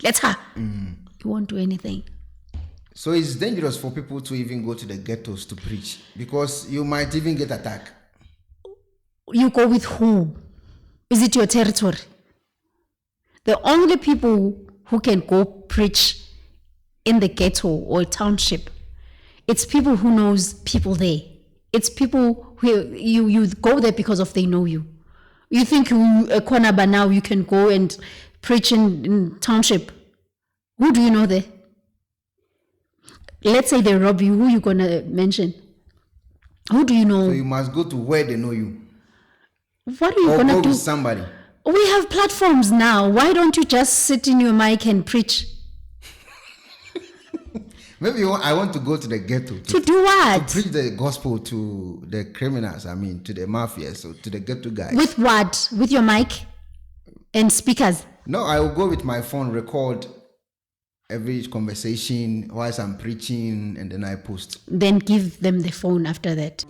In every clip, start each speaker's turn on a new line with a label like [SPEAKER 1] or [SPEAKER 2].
[SPEAKER 1] Let her. You won't do anything.
[SPEAKER 2] So it's dangerous for people to even go to the ghettos to preach because you might even get attacked.
[SPEAKER 1] You go with who? Is it your territory? The only people who can go preach in the ghetto or township, it's people who knows people there. It's people who you go there because of they know you. You think Ekuonaba now you can go and preach in township. Who do you know there? Let's say they rob you. Who you gonna mention? Who do you know?
[SPEAKER 2] So you must go to where they know you.
[SPEAKER 1] What are you gonna
[SPEAKER 2] go
[SPEAKER 1] do?
[SPEAKER 2] With somebody.
[SPEAKER 1] We have platforms now. Why don't you just sit in your mic and preach?
[SPEAKER 2] Maybe I want to go to the ghetto.
[SPEAKER 1] To do what?
[SPEAKER 2] To preach the gospel to the criminals, to the mafia, so to the ghetto guys.
[SPEAKER 1] With what? With your mic and speakers?
[SPEAKER 2] No, I will go with my phone, record every conversation whilst I'm preaching, and then I post.
[SPEAKER 1] Then give them the phone after that.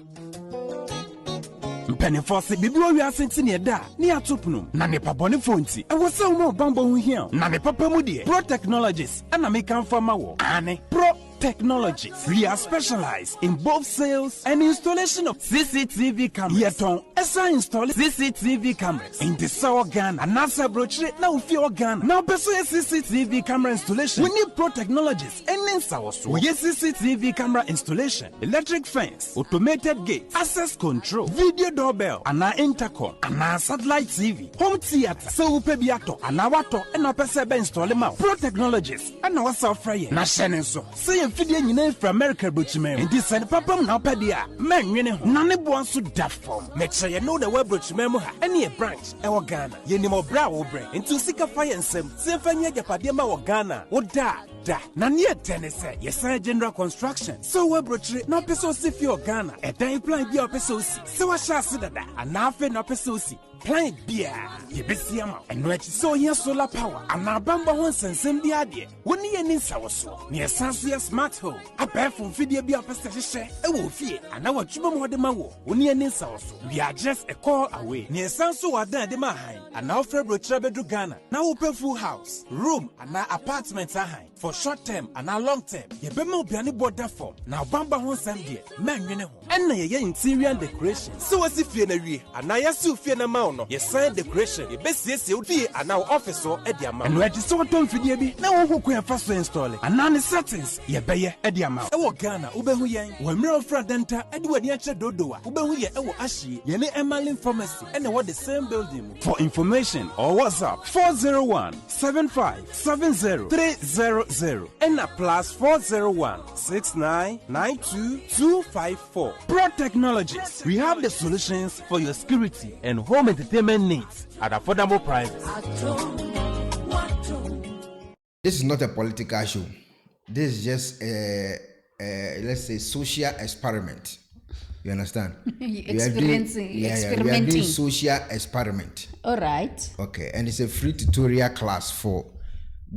[SPEAKER 3] Pennyforce, Bibu, we are sitting near that, near Tupnum, Nanepa Bonifonti, and was so more bumble here. Nanepa Mudi, Pro Technologies, and American Farmer, Anne, Pro Technologies. We are specialized in both sales and installation of CCTV cameras. Yeton, Esa install CCTV cameras in the Sour Ghana, and NASA brochure now fear Ghana. Now, pursue CCTV camera installation. We need Pro Technologies and then Sour. We have CCTV camera installation, electric fence, automated gate, access control, video doorbell, and our intercom, and our satellite TV, home theater, so pebiato, and our water, and our PCB install them out. Pro Technologies, and our software. Na so. Say Fidya nyina from America Bruchimem. And this and Papa now pedia. Man, none wants to that form. Make sure you know the web Bruchimemo any branch, our Ghana. You need more brow brain. Into Sika Fire and Sem, Symphony Japadema or Ghana, or da. Nanya Tennessee, yes, general construction. So web brochure, no peso si for Ghana. A day plan be a peso. So I shall see that. And now for no peso. Plain beer, ye be see and what so here solar power, and now bamba once and send the idea. When you need our so near Sansia smart home, a pair from video be a pesticide, a wolf fear, and our chuma more the mawo, when you need our so. We are just a call away near Sanso are there the Mahine, and now for brochure bedroom Ghana. Now open full house, room, and now apartments are high. For short term and now long term, ye be more piano board that form. Now bamba once and dear, man, you know, and now ye interior decoration. So as if you're and now you still fear no. Yes, sign decoration. Your best yes, you'll be and now officer at the amount. And where you saw Tom Fidiabi, now who can first install it. And none is settings, ye bay at the amount. Our Ghana, Ubehuyan, when Mirror Fradenta, Edward Yacha Dodoa, Ubehuya, our Ashi, Yene Emmalin Pharmacy, and what the same building. For information or WhatsApp 401-7570-300 and a plus 401-6992-254. Pro Technologies. We have the solutions for your security and home entertainment needs at affordable prices.
[SPEAKER 2] This is not a political show. This is just let's say social experiment. You understand?
[SPEAKER 1] Experimenting.
[SPEAKER 2] We are doing social experiment.
[SPEAKER 1] All right.
[SPEAKER 2] Okay, and it's a free tutorial class for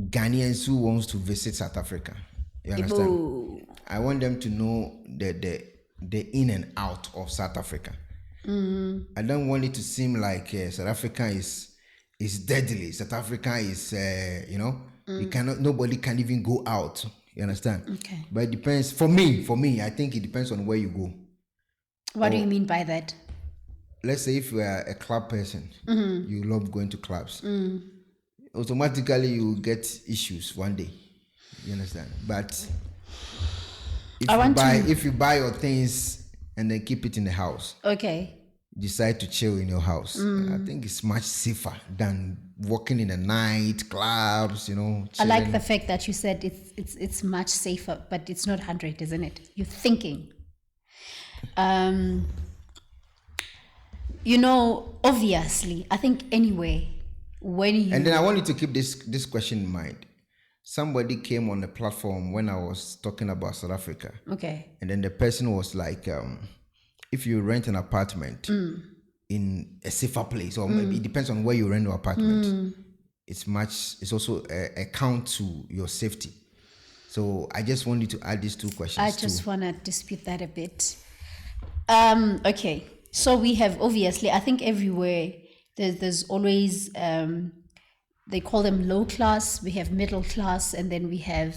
[SPEAKER 2] Ghanaians who wants to visit South Africa. You understand?
[SPEAKER 1] Ibo.
[SPEAKER 2] I want them to know the in and out of South Africa. I don't want it to seem like South Africa is deadly. South Africa is you cannot, nobody can even go out. You understand?
[SPEAKER 1] Okay.
[SPEAKER 2] But it depends. For me, I think it depends on where you go.
[SPEAKER 1] What do you mean by that?
[SPEAKER 2] Let's say if you are a club person, you love going to clubs. Automatically you get issues one day. You understand? But if you buy your things and then keep it in the house.
[SPEAKER 1] Okay.
[SPEAKER 2] Decide to chill in your house. I think it's much safer than walking in the night clubs, chilling.
[SPEAKER 1] I like the fact that you said it's much safer, but it's not 100, isn't it? You're thinking. Obviously, I think anyway, when you...
[SPEAKER 2] And then I want you to keep this question in mind. Somebody came on the platform when I was talking about South Africa. Okay. And then the person was like, if you rent an apartment in a safer place, or maybe it depends on where you rent your apartment, it's also a count to your safety. So I just want you to add these two questions.
[SPEAKER 1] I just want to dispute that a bit. Okay. So we have, obviously, I think everywhere there's always they call them low class, we have middle class, and then we have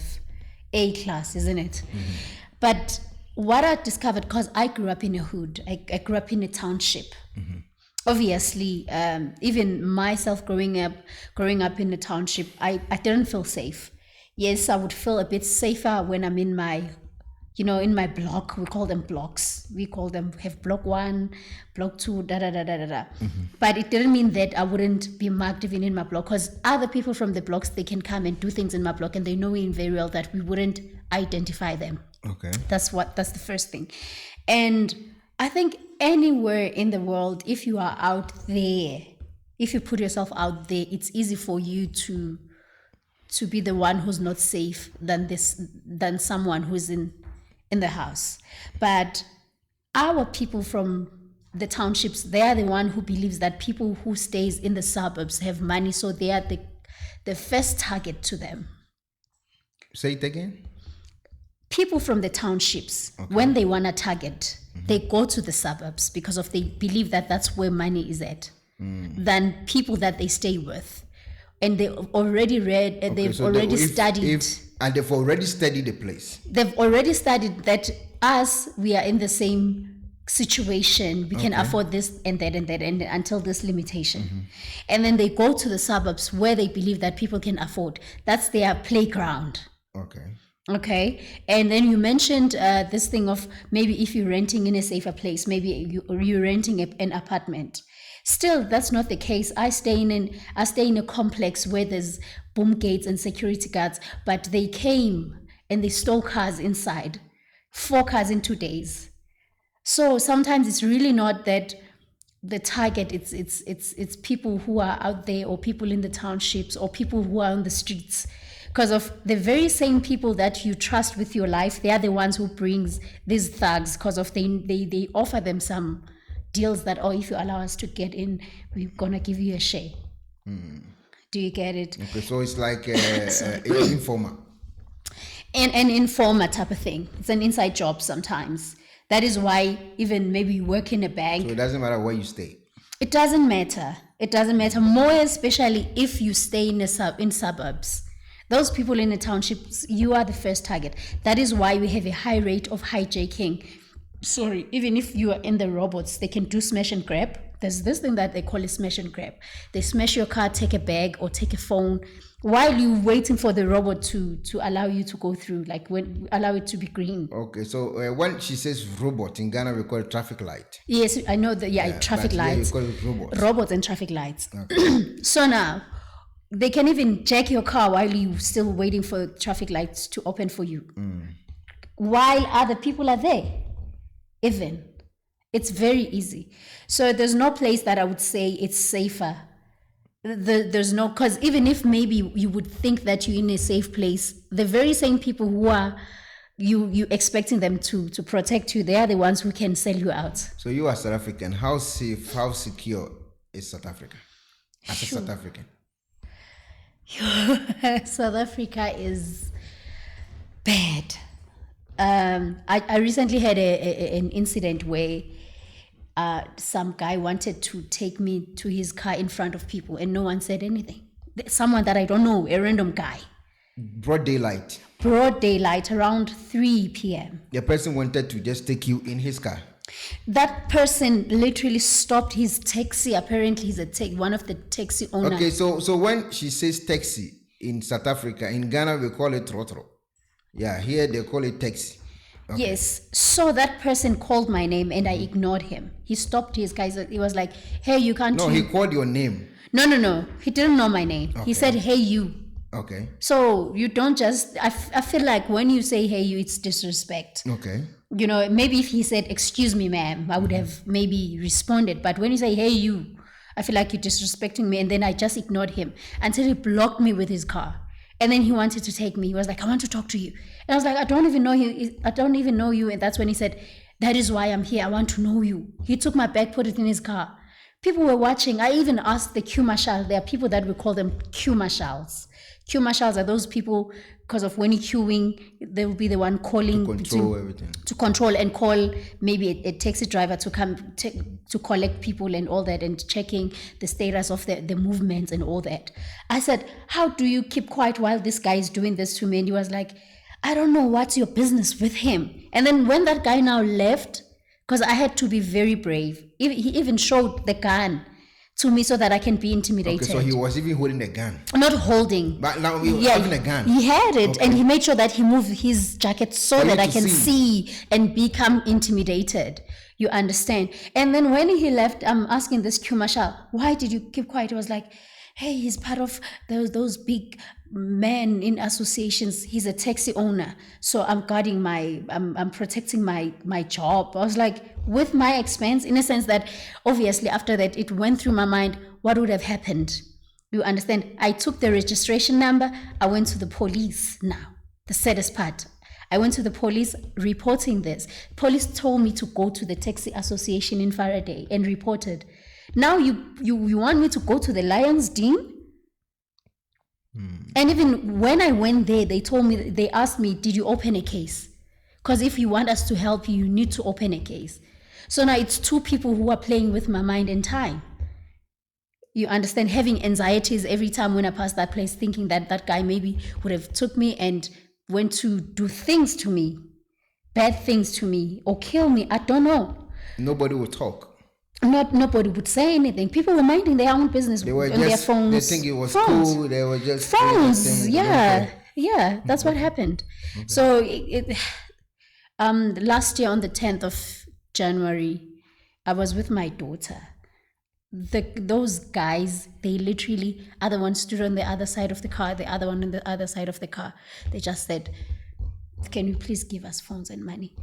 [SPEAKER 1] A class, isn't it? Mm-hmm. But what I discovered, because I grew up in a hood, I grew up in a township. Mm-hmm. Obviously, even myself growing up in a township, I didn't feel safe. Yes, I would feel a bit safer when I'm in my block. We call them blocks. We have block 1, block 2, Mm-hmm. But it didn't mean that I wouldn't be marked even in my block, because other people from the blocks, they can come and do things in my block, and they know me very well that we wouldn't identify them.
[SPEAKER 2] Okay.
[SPEAKER 1] That's the first thing. And I think anywhere in the world, if you are out there, if you put yourself out there, it's easy for you to be the one who's not safe than someone who's in the house. But our people from the townships, they are the one who believes that people who stays in the suburbs have money, so they are the first target to them.
[SPEAKER 2] Say it again.
[SPEAKER 1] People from the townships, okay, when they want a target, mm-hmm, they go to the suburbs because they believe that that's where money is at, than people that they stay with. And they already read, and okay, they've already studied.
[SPEAKER 2] And they've already studied the place.
[SPEAKER 1] They've already studied that we are in the same situation. We can afford this and that and that, and until this limitation. Mm-hmm. And then they go to the suburbs where they believe that people can afford. That's their playground. Okay. And then you mentioned this thing of maybe if you're renting in a safer place, maybe you're renting an apartment. Still, that's not the case. I stay in a complex where there's boom gates and security guards, but they came and they stole cars inside, 4 cars in 2 days. So sometimes it's really not that the target, it's people who are out there, or people in the townships, or people who are on the streets. Because of the very same people that you trust with your life, they are the ones who brings these thugs, because of they offer them some deals that, if you allow us to get in, we're gonna give you a share. Do you get it?
[SPEAKER 2] Okay, so it's like an informer.
[SPEAKER 1] An informer type of thing. It's an inside job sometimes. That is why even maybe you work in a bank.
[SPEAKER 2] So it doesn't matter where you stay.
[SPEAKER 1] It doesn't matter. More especially if you stay in suburbs. Those people in the townships, you are the first target. That is why we have a high rate of hijacking. Sorry, even if you are in the robots, they can do smash and grab. There's this thing that they call it smash and grab. They smash your car, take a bag or take a phone while you're waiting for the robot to allow you to go through, allow it to be green.
[SPEAKER 2] Okay, so when she says robot, in Ghana we call it traffic light.
[SPEAKER 1] Yes, I know that, traffic lights.
[SPEAKER 2] We call it robots.
[SPEAKER 1] Robots and traffic lights. Okay. So now, they can even jack your car while you're still waiting for traffic lights to open for you. While other people are there. Even. It's very easy. So there's no place that I would say it's safer. There's no, because even if maybe you would think that you're in a safe place, the very same people who are you expecting them to protect you, they are the ones who can sell you out.
[SPEAKER 2] So you are South African. How safe, how secure is South Africa? As a South African.
[SPEAKER 1] South Africa is bad. I recently had an incident where some guy wanted to take me to his car in front of people and no one said anything. Someone that I don't know, a random guy.
[SPEAKER 2] Broad daylight,
[SPEAKER 1] around 3 p.m.
[SPEAKER 2] The person wanted to just take you in his car.
[SPEAKER 1] That person literally stopped his taxi. Apparently he's one of the taxi owners.
[SPEAKER 2] Okay, so when she says taxi in South Africa, in Ghana we call it trotro. Yeah, here they call it taxi. Okay. Yes.
[SPEAKER 1] So that person called my name and I ignored him. He stopped his guys. He was like, hey, you can't.
[SPEAKER 2] No, he called your name.
[SPEAKER 1] No. He didn't know my name. Okay. He said, hey, you.
[SPEAKER 2] Okay.
[SPEAKER 1] So you don't just, I feel like when you say, hey, you, it's disrespect.
[SPEAKER 2] Okay.
[SPEAKER 1] Maybe if he said, excuse me, ma'am, I would have maybe responded. But when you say, hey, you, I feel like you're disrespecting me. And then I just ignored him until he blocked me with his car. And then he wanted to take me. He was like, I want to talk to you. And I was like, I don't even know you. And that's when he said, that is why I'm here. I want to know you. He took my bag, put it in his car. People were watching. I even asked the Q marshal. There are people that we call them Q marshals. Q marshals are those people, because of when you're queuing, they will be the one calling
[SPEAKER 2] to control everything.
[SPEAKER 1] To control and call maybe a taxi driver to come to collect people and all that, and checking the status of the movements and all that. I said, how do you keep quiet while this guy is doing this to me? And he was like, I don't know, what's your business with him? And then when that guy now left, because I had to be very brave, he even showed the gun to me so that I can be intimidated.
[SPEAKER 2] Okay, so he was even holding the gun.
[SPEAKER 1] Not holding.
[SPEAKER 2] But now he was having a gun.
[SPEAKER 1] He had it, and he made sure that he moved his jacket so that I can see and become intimidated. You understand? And then when he left, I'm asking this Q marshal, why did you keep quiet? He was like, hey, he's part of those big men in associations. He's a taxi owner, so I'm guarding I'm protecting my job. I was like, with my expense, in a sense that obviously after that it went through my mind, what would have happened? You understand? I took the registration number. I went to the police. Now the saddest part, I went to the police reporting this. Police told me to go to the taxi association in Faraday and reported. Now you want me to go to the Lions Den? And even when I went there, they asked me, did you open a case? Because if you want us to help you, you need to open a case. So now it's two people who are playing with my mind and time. You understand? Having anxieties every time when I pass that place, thinking that guy maybe would have took me and went to do things to me, bad things to me, or kill me. I don't know.
[SPEAKER 2] Nobody would talk.
[SPEAKER 1] Nobody would say anything. People were minding their own business on their phones.
[SPEAKER 2] They think it was cool. They were just
[SPEAKER 1] phones. Yeah, that's what happened. Okay. So last year on the 10th of January, I was with my daughter. Those guys, they literally, other one stood on the other side of the car, the other one on the other side of the car. They just said, "Can you please give us phones and money?"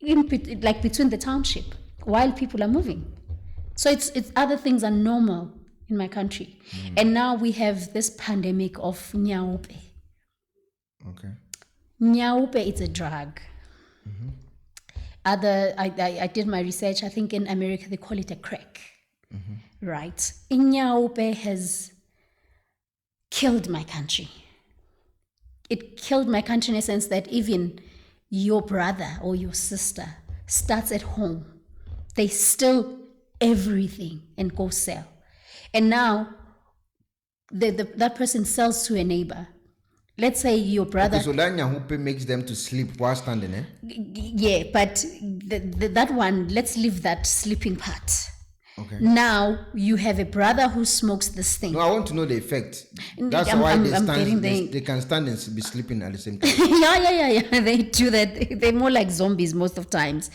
[SPEAKER 1] Like between the township, while people are moving. So it's other things are normal in my country. And now we have this pandemic of nyaupe.
[SPEAKER 2] Okay.
[SPEAKER 1] Nyaupe is a drug. I did my research. I think in America they call it a crack. Right. Nyaupe has killed my country. It killed my country in a sense that even your brother or your sister starts at home. They steal everything and go sell. And now that person sells to a neighbor. Let's say your brother...
[SPEAKER 2] Okay, so that nyahupe makes them to sleep while standing, eh?
[SPEAKER 1] Yeah, but that one, let's leave that sleeping part.
[SPEAKER 2] Okay.
[SPEAKER 1] Now you have a brother who smokes this thing.
[SPEAKER 2] No, I want to know the effect. That's why they can stand and be sleeping at the same time.
[SPEAKER 1] Yeah. They do that. They're more like zombies most of times.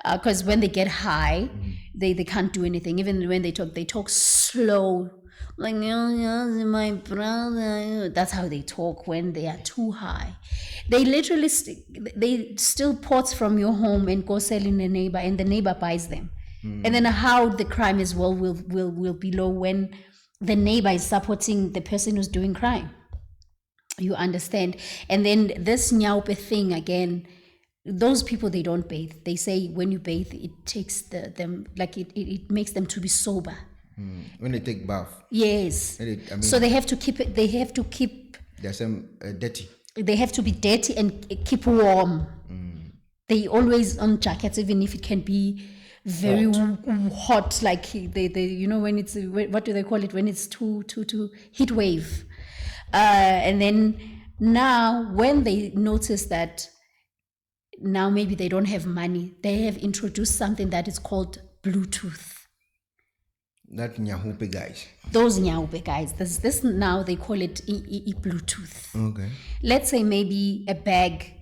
[SPEAKER 1] Because when they get high, they can't do anything. Even when they talk slow. Like, my brother. That's how they talk when they are too high. They literally, they steal pots from your home and go sell in the neighbor, and the neighbor buys them. And then how the crime as well will be low when the neighbor is supporting the person who's doing crime. You understand? And then this nyaupe thing again, those people, they don't bathe. They say when you bathe, it takes them like it makes them to be sober.
[SPEAKER 2] When they take bath.
[SPEAKER 1] Yes. So they have to keep it. They have to keep.
[SPEAKER 2] They're some dirty.
[SPEAKER 1] They have to be dirty and keep warm. They always on jackets, even if it can be very hot, like they when it's, what do they call it when it's too heat wave. And then now when they notice that now maybe they don't have money, they have introduced something that is called Bluetooth.
[SPEAKER 2] That nyahupe guys.
[SPEAKER 1] Those nyahupe guys. This now they call it Bluetooth.
[SPEAKER 2] Okay.
[SPEAKER 1] Let's say maybe a bag.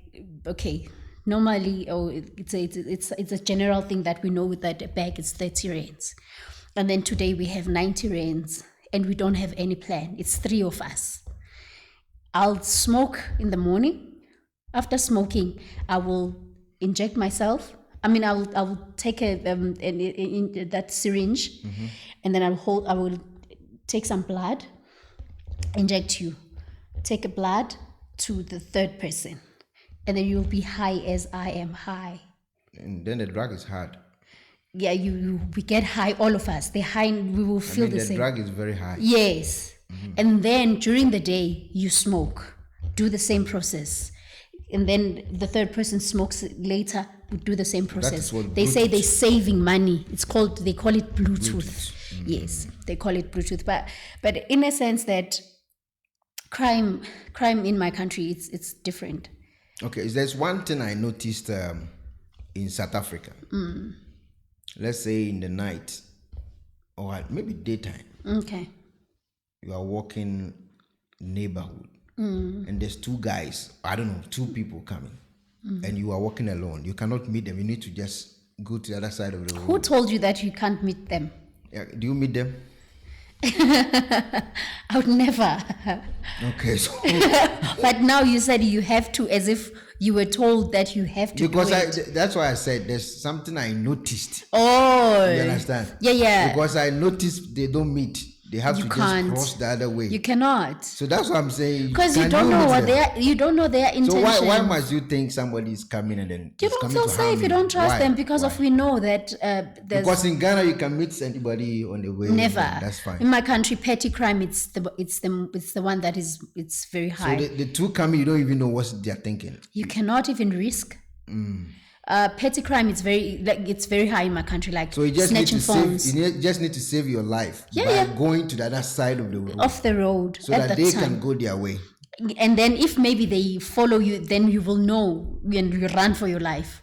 [SPEAKER 1] Okay. Normally, it's a general thing that we know with that a bag is 30 rands. And then today we have 90 rands and we don't have any plan. It's 3 of us. I'll smoke in the morning. After smoking, I will inject myself. I will take that syringe, and then I will take some blood, inject you, take a blood to the third person. And then you'll be high as I am high.
[SPEAKER 2] And then the drug is hard.
[SPEAKER 1] we get high, all of us. The high, we will feel the same.
[SPEAKER 2] The drug is very high.
[SPEAKER 1] Yes. And then during the day, you smoke, do the same process. And then the third person smokes later, would do the same process. They say they're saving money. They call it Bluetooth. Yes, they call it Bluetooth. But in a sense that crime in my country, it's different.
[SPEAKER 2] Okay, there's one thing I noticed in South Africa. Let's say in the night or maybe daytime.
[SPEAKER 1] Okay.
[SPEAKER 2] You are walking neighborhood and there's two guys, two people coming and you are walking alone. You cannot meet them. You need to just go to the other side of the road.
[SPEAKER 1] Who told you that you can't meet them?
[SPEAKER 2] Yeah, do you meet them?
[SPEAKER 1] I would never.
[SPEAKER 2] Okay. So
[SPEAKER 1] but now you said you have to, as if you were told that you have to.
[SPEAKER 2] Because that's why I said there's something I noticed.
[SPEAKER 1] Oh.
[SPEAKER 2] You understand?
[SPEAKER 1] Yeah.
[SPEAKER 2] Because I noticed they don't meet. They have just cross the other way.
[SPEAKER 1] You cannot.
[SPEAKER 2] So that's what I'm saying.
[SPEAKER 1] Because you don't know you don't know their intention.
[SPEAKER 2] So why must you think somebody is coming and then
[SPEAKER 1] you don't feel safe? You don't trust them because we know that
[SPEAKER 2] because in Ghana you can meet anybody on the way.
[SPEAKER 1] Never.
[SPEAKER 2] That's fine.
[SPEAKER 1] In my country, petty crime it's the one that it's very high.
[SPEAKER 2] So the two coming, you don't even know what they're thinking.
[SPEAKER 1] You cannot even risk. Petty crime it's very high in my country, like
[SPEAKER 2] so you just
[SPEAKER 1] snatching phones.
[SPEAKER 2] You just need to save your life by going to the other side of the road.
[SPEAKER 1] Off the road.
[SPEAKER 2] So that they can go their way.
[SPEAKER 1] And then if maybe they follow you, then you will know when you run for your life.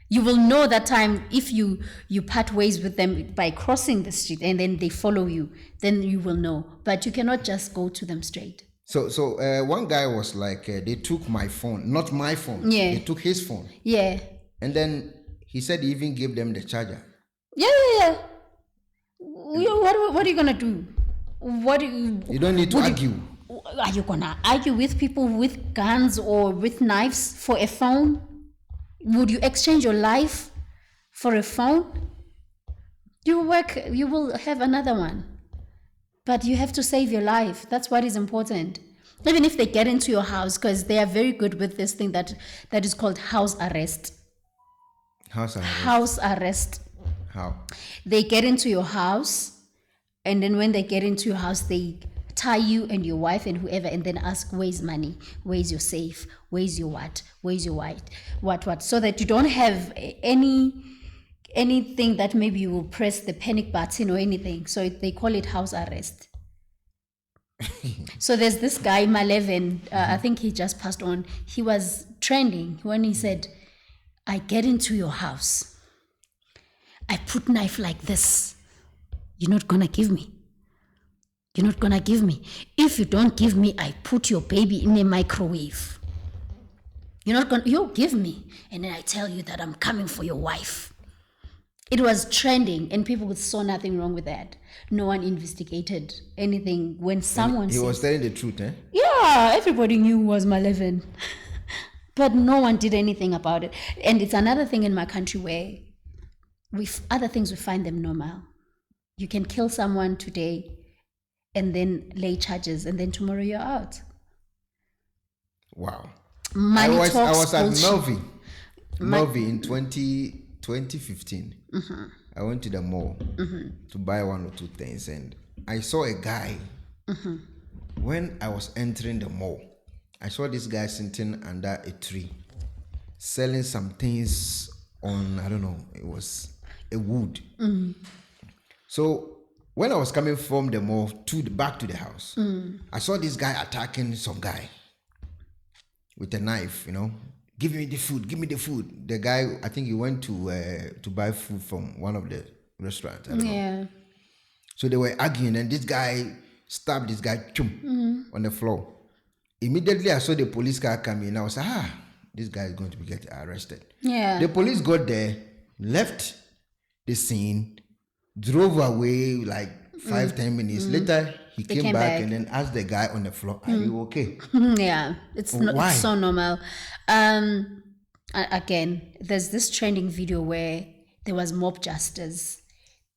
[SPEAKER 1] You will know that time if you part ways with them by crossing the street and then they follow you, then you will know. But you cannot just go to them straight.
[SPEAKER 2] So one guy was like, they took my phone, not my phone.
[SPEAKER 1] Yeah.
[SPEAKER 2] They took his phone.
[SPEAKER 1] Yeah.
[SPEAKER 2] And then he said he even gave them the charger.
[SPEAKER 1] Yeah. What are you gonna do?
[SPEAKER 2] You don't need to argue.
[SPEAKER 1] Are you gonna argue with people with guns or with knives for a phone? Would you exchange your life for a phone? You will have another one. But you have to save your life. That's what is important. Even if they get into your house, because they are very good with this thing that is called house arrest. House arrest.
[SPEAKER 2] How?
[SPEAKER 1] They get into your house, and then when they get into your house, they tie you and your wife and whoever, and then ask, where's money? Where's your safe? Where's your what? Where's your what? So that you don't have anything that maybe you will press the panic button or anything. So they call it house arrest. So there's this guy, Maleven, I think he just passed on. He was trending when he said, I get into your house. I put knife like this. You're not gonna give me. You're not gonna give me. If you don't give me, I put your baby in a microwave. You'll give me. And then I tell you that I'm coming for your wife. It was trending and people saw nothing wrong with that. No one investigated anything when someone
[SPEAKER 2] He was telling the truth, eh?
[SPEAKER 1] Yeah, everybody knew it was Maleven. But no one did anything about it. And it's another thing in my country where other things we find them normal. You can kill someone today and then lay charges and then tomorrow you're out.
[SPEAKER 2] Wow.
[SPEAKER 1] Money
[SPEAKER 2] I was at
[SPEAKER 1] bullshit.
[SPEAKER 2] Melvi in 2015. Mm-hmm. I went to the mall to buy one or two things and I saw a guy. Mm-hmm. When I was entering the mall, I saw this guy sitting under a tree selling some things on, I don't know, it was a wood. Mm-hmm. So when I was coming from the mall back to the house, I saw this guy attacking some guy with a knife, Give me the food. The guy, I think he went to buy food from one of the restaurants. I don't know. So they were arguing and this guy stabbed this guy on the floor. Immediately I saw the police car coming and I was like, this guy is going to be getting arrested. Yeah. The police got there, left the scene, drove away like 5-10 minutes. Later, he came back and then asked the guy on the floor, are you okay?
[SPEAKER 1] Yeah, it's so normal. Again, there's this trending video where there was mob justice.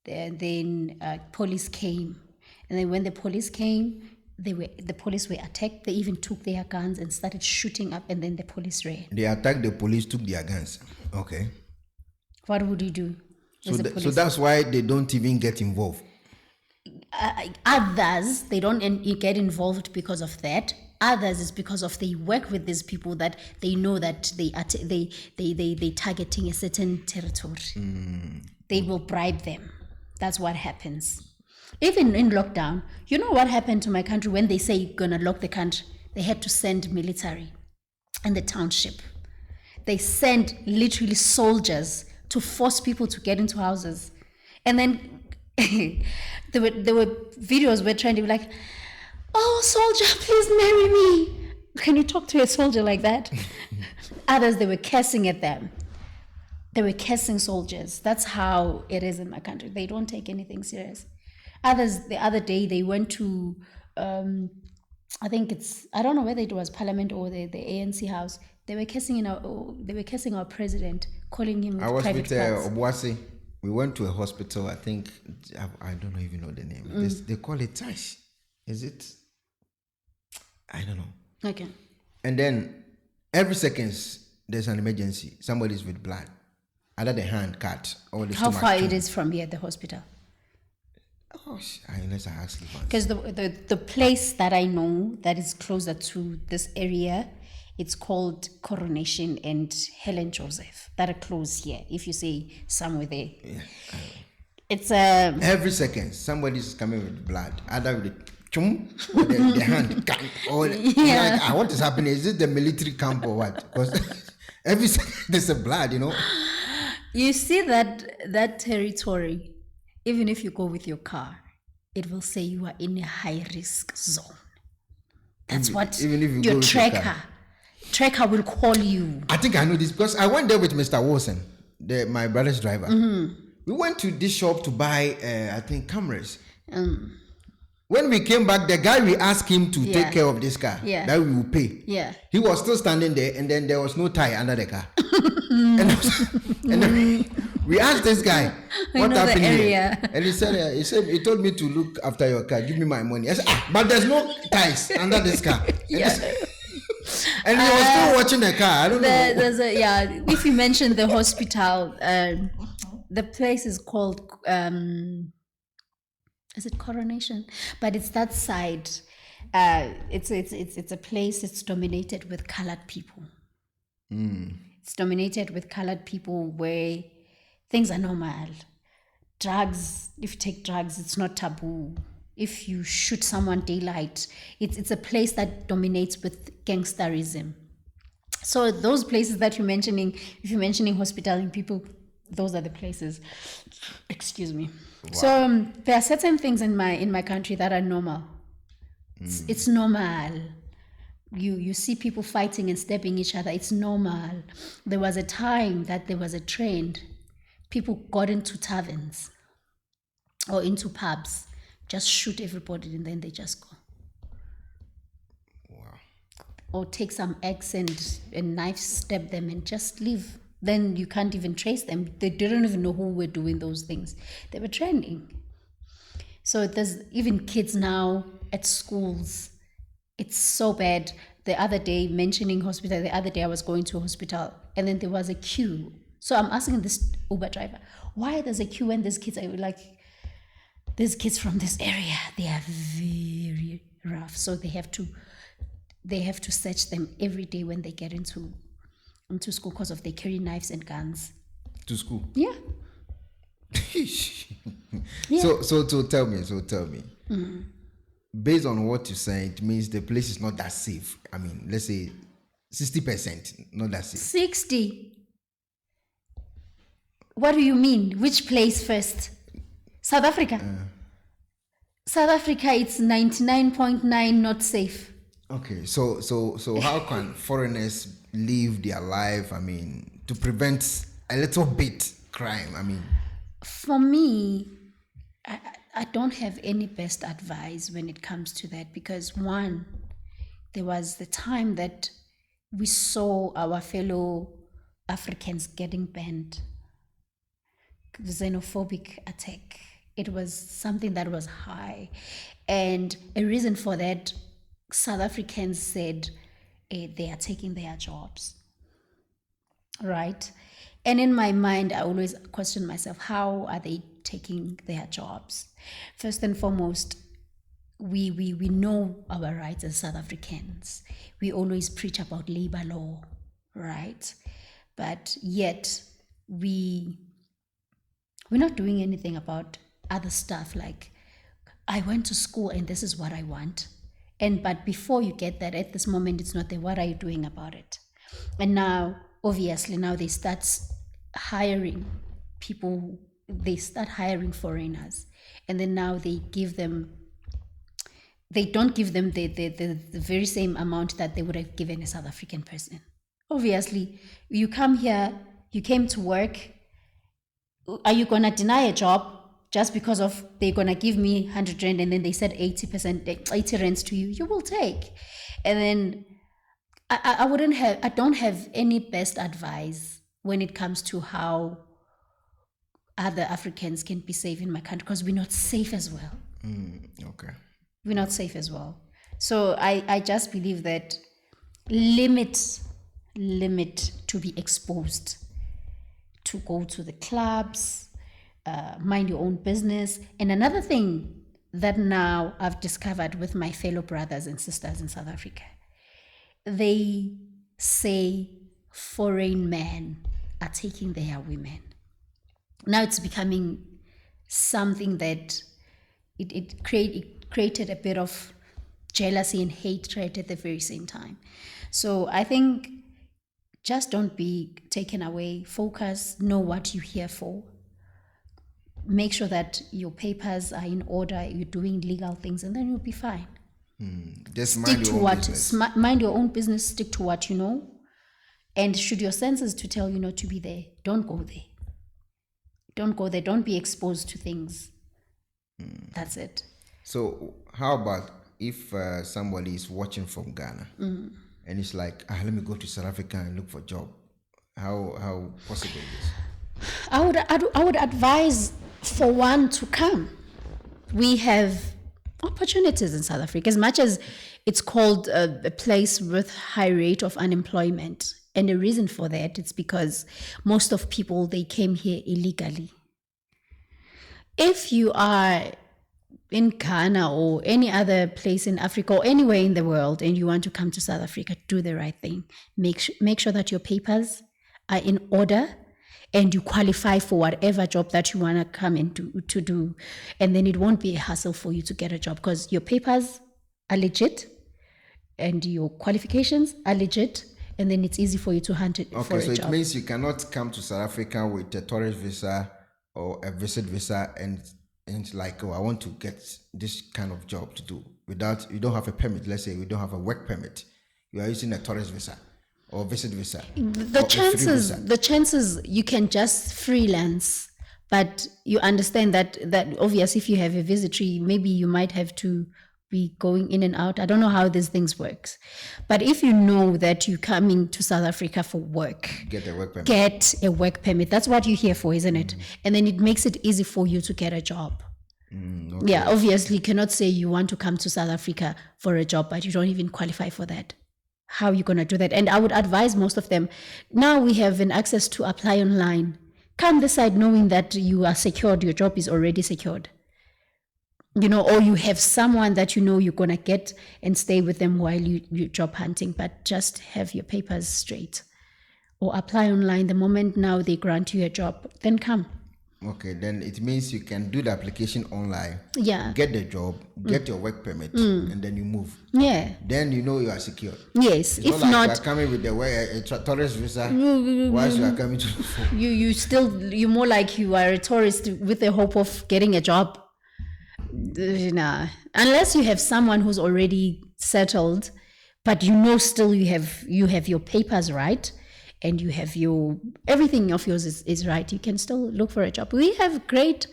[SPEAKER 1] Then police came. And then when the police came, the police were attacked. They even took their guns and started shooting up, and then the police ran.
[SPEAKER 2] They attacked the police, took their guns. Okay.
[SPEAKER 1] What would you do?
[SPEAKER 2] So that's why they don't even get involved.
[SPEAKER 1] Others, they don't get involved because of that. Others is because of they work with these people that they know that they targeting a certain territory. They will bribe them. That's what happens. Even in lockdown, you know what happened to my country when they say gonna lock the country? They had to send military in the township. They sent literally soldiers to force people to get into houses. And then there were videos where trying to be like, oh, soldier, please marry me. Can you talk to a soldier like that? Others, they were cursing at them. They were cursing soldiers. That's how it is in my country. They don't take anything serious. Others, the other day, they went to, I don't know whether it was Parliament or the ANC house. They were cursing our president, calling him
[SPEAKER 2] I was
[SPEAKER 1] private
[SPEAKER 2] with
[SPEAKER 1] parts.
[SPEAKER 2] Obuasi. We went to a hospital. I think I don't even know the name. They call it Tash. Is it? I don't know.
[SPEAKER 1] Okay.
[SPEAKER 2] And then every seconds there's an emergency. Somebody's with blood, either the hand cut or the
[SPEAKER 1] How
[SPEAKER 2] stomach.
[SPEAKER 1] far it is from here, the hospital?
[SPEAKER 2] Oh, unless I ask you once.
[SPEAKER 1] Because the place that I know that is closer to this area, it's called Coronation and Helen Joseph, that are close here. If you say somewhere there, it's
[SPEAKER 2] every second somebody's coming with blood, either with the hand cut or like, what is happening? Is it the military camp or what? Because every second there's a blood,
[SPEAKER 1] You see that territory. Even if you go with your car, it will say you are in a high-risk zone. That's what
[SPEAKER 2] even if you
[SPEAKER 1] your
[SPEAKER 2] go with
[SPEAKER 1] tracker will call you.
[SPEAKER 2] I think I know this because I went there with Mr. Wilson, my brother's driver. We went to this shop to buy, I think, cameras. When we came back, the guy, we asked him to take care of this car, that we will pay.
[SPEAKER 1] Yeah.
[SPEAKER 2] He was still standing there, and then there was no tie under the car. and then we asked this guy, what happened here? And he told me to look after your car, give me my money. I said, but there's no ties under this car. And he was still watching the car. I don't know.
[SPEAKER 1] If you mention the hospital, the place is called, is it Coronation? But it's that side. It's a place. It's dominated with colored people. It's dominated with colored people where things are normal. Drugs, if you take drugs, it's not taboo. If you shoot someone daylight, it's a place that dominates with gangsterism. So those places that you're mentioning, if you're mentioning hospitaling people, those are the places. Excuse me. Wow. So there are certain things in my country that are normal. It's normal. You see people fighting and stabbing each other. It's normal. There was a time that there was a trend. People got into taverns or into pubs, just shoot everybody and then they just go.
[SPEAKER 2] Wow.
[SPEAKER 1] Or take some eggs and knives, stab them and just leave. Then you can't even trace them. They didn't even know who were doing those things. They were trending. So there's even kids now at schools. It's so bad. The other day, mentioning hospital, the other day I was going to a hospital and then there was a queue. So I'm asking this Uber driver, why there's a queue when there's kids? I like, there's kids from this area. They are very rough. So they have to search them every day when they get into school because of they carry knives and guns.
[SPEAKER 2] To school?
[SPEAKER 1] Yeah.
[SPEAKER 2] Yeah. So tell me. Based on what you're saying, it means the place is not that safe. I mean, let's say 60% not that safe.
[SPEAKER 1] 60. What do you mean? Which place first? South Africa. South Africa, it's 99.9 not safe.
[SPEAKER 2] Okay, so how can foreigners live their life? I mean, to prevent a little bit crime. I mean,
[SPEAKER 1] for me, I don't have any best advice when it comes to that because one, there was the time that we saw our fellow Africans getting banned. Xenophobic attack. It was something that was high. And a reason for that, South Africans said they are taking their jobs. Right? And in my mind, I always question myself, how are they taking their jobs? First and foremost, we know our rights as South Africans. We always preach about labor law, right? But yet we're not doing anything about other stuff, like I went to school and this is what I want. But before you get that, at this moment, it's not there. What are you doing about it? And now, obviously, now they start hiring people, they start hiring foreigners. And then now they don't give them the very same amount that they would have given a South African person. Obviously, you come here, you came to work. Are you going to deny a job just because of they're going to give me 100 rand and then they said 80 rands to you? You will take. And then I don't have any best advice when it comes to how other Africans can be safe in my country, because we're not safe as well.
[SPEAKER 2] Okay.
[SPEAKER 1] We're not safe as well. So I just believe that limit to be exposed, to go to the clubs, mind your own business. And another thing that now I've discovered with my fellow brothers and sisters in South Africa, they say foreign men are taking their women. Now it's becoming something that it created a bit of jealousy and hatred at the very same time. So I think just don't be taken away. Focus, know what you're here for. Make sure that your papers are in order, you're doing legal things, and then you'll be fine.
[SPEAKER 2] Just mind your own business.
[SPEAKER 1] Mind your own business, stick to what you know. And should your senses to tell you not to be there, don't go there. Don't go there. Don't be exposed to things. That's it.
[SPEAKER 2] So how about if somebody is watching from Ghana and it's like, let me go to South Africa and look for a job? How possible is this?
[SPEAKER 1] I would advise for one to come. We have opportunities in South Africa, as much as it's called a place with high rate of unemployment. And the reason for that, it's because most of people, they came here illegally. If you are in Ghana or any other place in Africa or anywhere in the world and you want to come to South Africa, do the right thing. Make sure that your papers are in order and you qualify for whatever job that you want to come in to do. And then it won't be a hassle for you to get a job because your papers are legit and your qualifications are legit. And then it's easy for you to hunt it for a job.
[SPEAKER 2] Okay, so it means you cannot come to South Africa with a tourist visa or a visit visa and like, I want to get this kind of job to do without, you don't have a permit. Let's say we don't have a work permit. You are using a tourist visa or visit visa.
[SPEAKER 1] The chances you can just freelance, but you understand that obviously if you have a visitory, maybe you might have to be going in and out. I don't know how these things works, but if you know that you're coming to South Africa for work,
[SPEAKER 2] get a work permit.
[SPEAKER 1] That's what you're here for, isn't it? And then it makes it easy for you to get a job.
[SPEAKER 2] Okay.
[SPEAKER 1] Yeah, obviously you cannot say you want to come to South Africa for a job, but you don't even qualify for that. How are you going to do that? And I would advise most of them, now we have an access to apply online. Come this side knowing that you are secured, your job is already secured. Or you have someone that you're going to get and stay with them while you're job hunting, but just have your papers straight or apply online. The moment now they grant you a job, then come.
[SPEAKER 2] Okay, then it means you can do the application online.
[SPEAKER 1] Yeah.
[SPEAKER 2] Get the job, get your work permit, and then you move.
[SPEAKER 1] Yeah.
[SPEAKER 2] Then you are secure.
[SPEAKER 1] Yes.
[SPEAKER 2] It's
[SPEAKER 1] if
[SPEAKER 2] not like
[SPEAKER 1] not,
[SPEAKER 2] you are coming with a tourist visa whilst you are coming to the phone.
[SPEAKER 1] You're more like you are a tourist with the hope of getting a job. Nah. Unless you have someone who's already settled, but still you have your papers right and you have everything of yours is right, you can still look for a job. We have great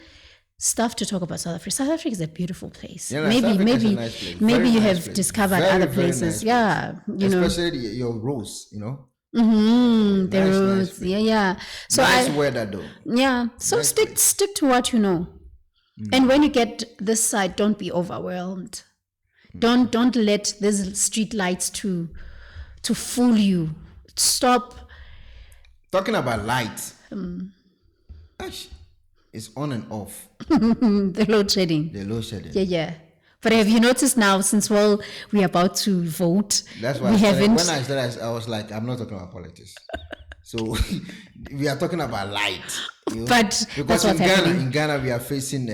[SPEAKER 1] stuff to talk about South Africa. South Africa is a beautiful place.
[SPEAKER 2] Yeah, maybe
[SPEAKER 1] you have discovered other places. Yeah,
[SPEAKER 2] especially your rose,
[SPEAKER 1] the roads.
[SPEAKER 2] Nice
[SPEAKER 1] Yeah. So
[SPEAKER 2] nice weather though.
[SPEAKER 1] Yeah. So
[SPEAKER 2] nice
[SPEAKER 1] stick to what you know. And when you get this side, don't be overwhelmed. Don't let these street lights to fool you. Stop
[SPEAKER 2] talking about lights. It's on and off.
[SPEAKER 1] The load shedding. Yeah. But have you noticed now, since we're about to vote,
[SPEAKER 2] that's why when I started, I was like, I'm not talking about politics. So we are talking about light.
[SPEAKER 1] But
[SPEAKER 2] because in Ghana we are facing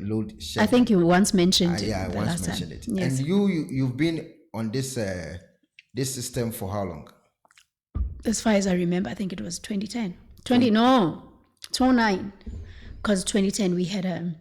[SPEAKER 2] load shedding.
[SPEAKER 1] I think you once mentioned it.
[SPEAKER 2] Yeah, I once mentioned it. Yes. And you've been on this system for how long?
[SPEAKER 1] As far as I remember, I think it was 2010. 2009. Because 2010 we had a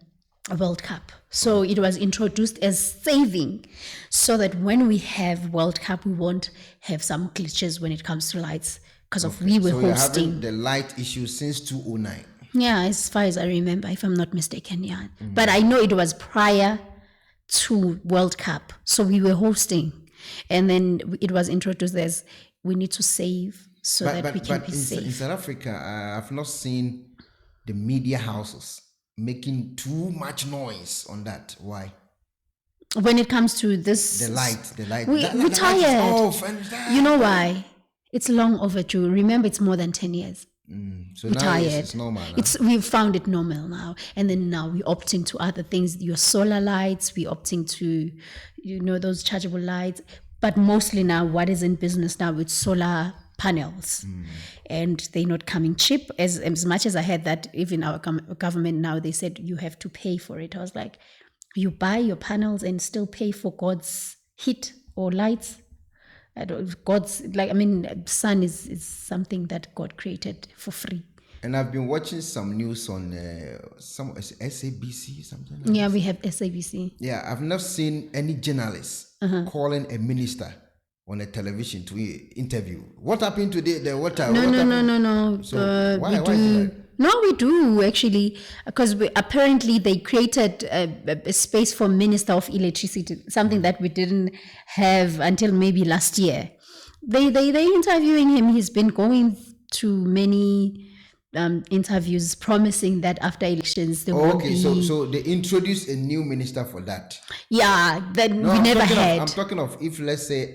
[SPEAKER 1] World Cup. So it was introduced as saving, so that when we have World Cup, we won't have some glitches when it comes to lights, because we were hosting.
[SPEAKER 2] So you're having the light issue since 2009?
[SPEAKER 1] Yeah, as far as I remember, if I'm not mistaken, yeah. But I know it was prior to World Cup. So we were hosting. And then it was introduced as we need to save so that we can be safe.
[SPEAKER 2] In South Africa, I've not seen the media houses making too much noise on that. Why?
[SPEAKER 1] When it comes to this,
[SPEAKER 2] the light,
[SPEAKER 1] we're tired. You know why? It's long overdue. Remember, it's more than 10 years.
[SPEAKER 2] So
[SPEAKER 1] we're
[SPEAKER 2] now
[SPEAKER 1] tired.
[SPEAKER 2] It's normal.
[SPEAKER 1] We've found it normal now, and then now we're opting to other things. Your solar lights. We're opting to, those chargeable lights. But mostly now, what is in business now with solar panels, and they're not coming cheap. As much as I had that, even our government now, they said you have to pay for it. I was like, you buy your panels and still pay for God's heat or lights? Sun is something that God created for free.
[SPEAKER 2] And I've been watching some news on some SABC, something like
[SPEAKER 1] that. We have SABC.
[SPEAKER 2] Yeah, I've not seen any journalist calling a minister on a television to interview. What happened today? The water?
[SPEAKER 1] No.
[SPEAKER 2] So why is that?
[SPEAKER 1] No, we do actually, because apparently they created a space for Minister of Electricity, something that we didn't have until maybe last year. They interviewing him. He's been going to many interviews, promising that after elections there will be.
[SPEAKER 2] So they introduced a new minister for that.
[SPEAKER 1] Yeah, that we never had.
[SPEAKER 2] I'm talking of if, let's say,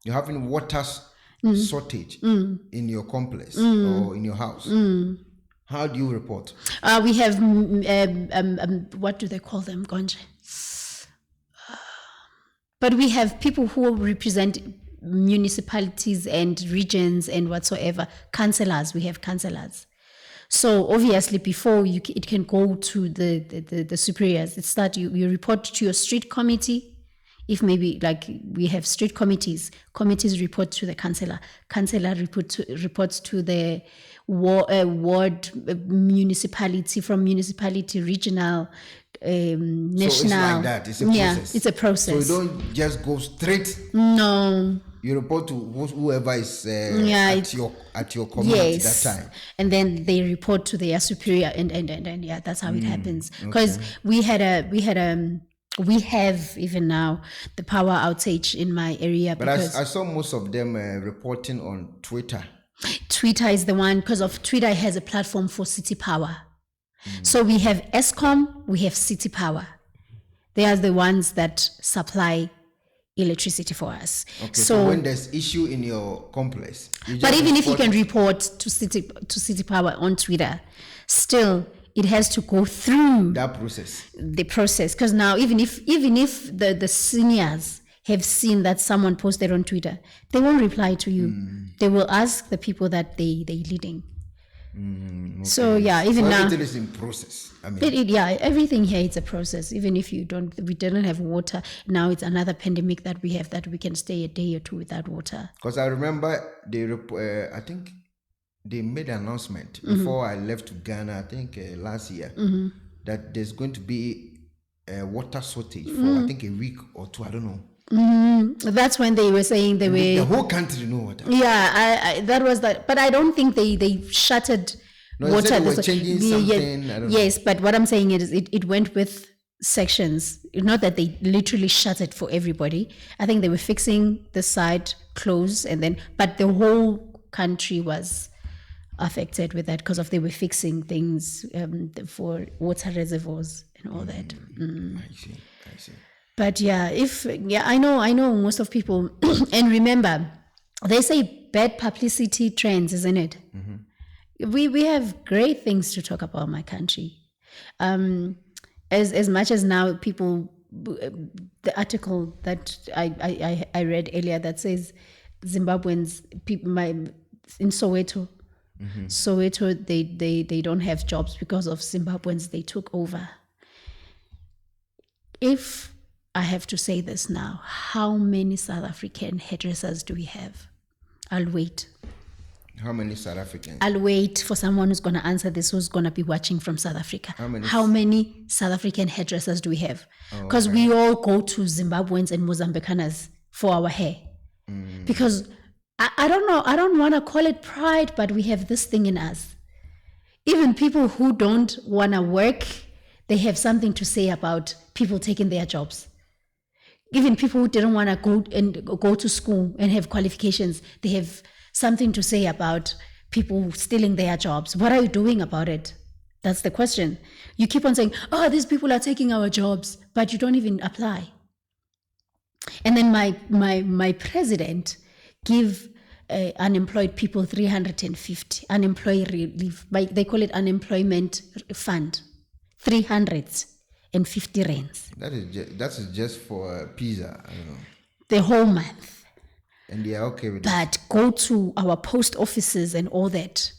[SPEAKER 2] you're having water shortage in your complex or in your house. How do you report?
[SPEAKER 1] We have what do they call them, Gonje? But we have people who represent municipalities and regions and whatsoever. Councillors, we have councillors. So obviously before it can go to the superiors, you report to your street committee. If maybe like we have street committees report to the councillor reports to the ward, municipality, from municipality, regional, national. So it's like that. It's a process. It's a process.
[SPEAKER 2] So you don't just go straight.
[SPEAKER 1] No.
[SPEAKER 2] You report to whoever is at your community that time.
[SPEAKER 1] And then they report to their superior, and that's how it happens. Because we have even now the power outage in my area.
[SPEAKER 2] But I saw most of them reporting on Twitter.
[SPEAKER 1] Twitter is the one, because of Twitter has a platform for City Power. So we have Eskom, we have City Power. They are the ones that supply electricity for us.
[SPEAKER 2] Okay, so when there's issue in your complex,
[SPEAKER 1] but even if you can report to City Power on Twitter, still it has to go through
[SPEAKER 2] that process.
[SPEAKER 1] The process, because now even if the seniors have seen that someone posted on Twitter, they won't reply to you. They will ask the people that they leading. Okay. So even now
[SPEAKER 2] everything is in process.
[SPEAKER 1] Everything here is a process. Even if we didn't have water, now it's another pandemic that we have, that we can stay a day or two without water.
[SPEAKER 2] Because I remember I think they made an announcement before I left to Ghana, I think last year, that there's going to be a water shortage for I think a week or two, I don't know.
[SPEAKER 1] That's when they were saying
[SPEAKER 2] the whole country know water.
[SPEAKER 1] Yeah, that was that. But I don't think they shuttered water.
[SPEAKER 2] They were changing something. I don't know.
[SPEAKER 1] Yes, but what I'm saying is it went with sections. Not that they literally shut it for everybody. I think they were fixing the side close, but the whole country was affected with that, because they were fixing things for water reservoirs and all that.
[SPEAKER 2] I see.
[SPEAKER 1] But I know most of people, and remember, they say bad publicity trends, isn't it? We have great things to talk about my country. As much as now people, the article that I read earlier that says Zimbabweans, people in Soweto, Soweto, they don't have jobs because of Zimbabweans they took over. If I have to say this now, how many South African hairdressers do we have? I'll wait.
[SPEAKER 2] How many South Africans?
[SPEAKER 1] I'll wait for someone who's going to answer this, who's going to be watching from South Africa. How many South African hairdressers do we have? Because we all go to Zimbabweans and Mozambicanas for our hair. Because I don't know, I don't want to call it pride, but we have this thing in us. Even people who don't want to work, they have something to say about people taking their jobs. Even people who didn't want to go to school and have qualifications, they have something to say about people stealing their jobs. What are you doing about it? That's the question. You keep on saying, oh, these people are taking our jobs, but you don't even apply. And then my president give unemployed people 350 unemployee relief. They call it unemployment fund, 350 rands.
[SPEAKER 2] That is just for pizza. I don't know.
[SPEAKER 1] The whole month.
[SPEAKER 2] And they are okay with
[SPEAKER 1] that. But go to our post offices and all that.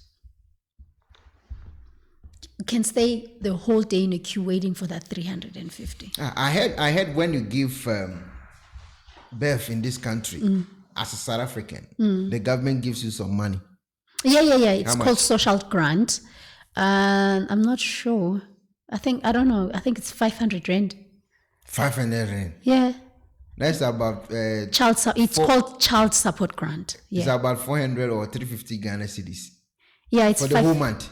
[SPEAKER 1] You can stay the whole day in a queue waiting for that 350.
[SPEAKER 2] I heard when you give birth in this country as a South African, the government gives you some money.
[SPEAKER 1] Yeah. It's called social grant. I'm not sure. I don't know. I think it's 500 rand. 500
[SPEAKER 2] rand?
[SPEAKER 1] Yeah.
[SPEAKER 2] That's about
[SPEAKER 1] it's called child support grant. Yeah.
[SPEAKER 2] It's about 400 or 350 Ghana cedis.
[SPEAKER 1] Yeah, it's
[SPEAKER 2] for the whole month.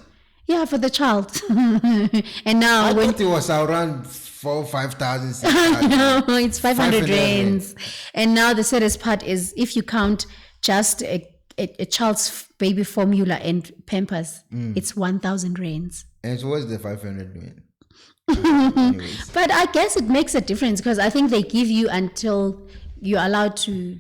[SPEAKER 1] Yeah, for the child. And now
[SPEAKER 2] I thought it was around 4,000 or 5,000.
[SPEAKER 1] No, it's 500 rands. And now the saddest part is if you count just a child's baby formula and Pampers, it's 1,000 rands.
[SPEAKER 2] And so what's the 500 doing?
[SPEAKER 1] But I guess it makes a difference because I think they give you until you're allowed to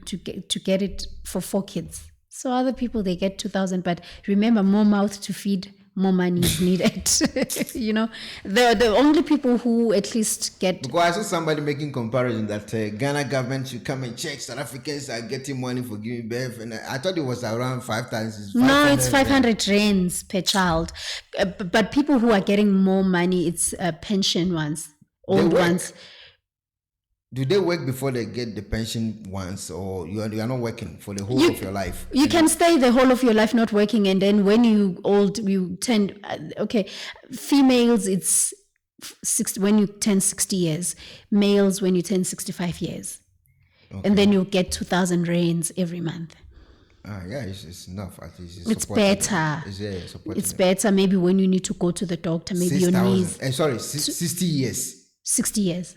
[SPEAKER 1] get it for 4 kids. So other people, they get 2,000. But remember, more mouth to feed, more money is needed. You know, the only people who at least get...
[SPEAKER 2] Because I saw somebody making comparison that Ghana government should come and check South Africans are getting money for giving birth. And I thought it was around 5,000.
[SPEAKER 1] No, it's 500 rands per child. But people who are getting more money, it's pension ones, old ones.
[SPEAKER 2] Do they work before they get the pension once, or you are not working for the whole of your life?
[SPEAKER 1] You can stay the whole of your life not working, and then when you old, you tend, females, it's 60, when you turn 60 years, males when you turn 65 years. Okay. And then you get 2,000 rands every month.
[SPEAKER 2] Yeah, it's enough. At least
[SPEAKER 1] it's better. It's better. Maybe when you need to go to the doctor, maybe 6, your knees.
[SPEAKER 2] 60 years.
[SPEAKER 1] 60 years.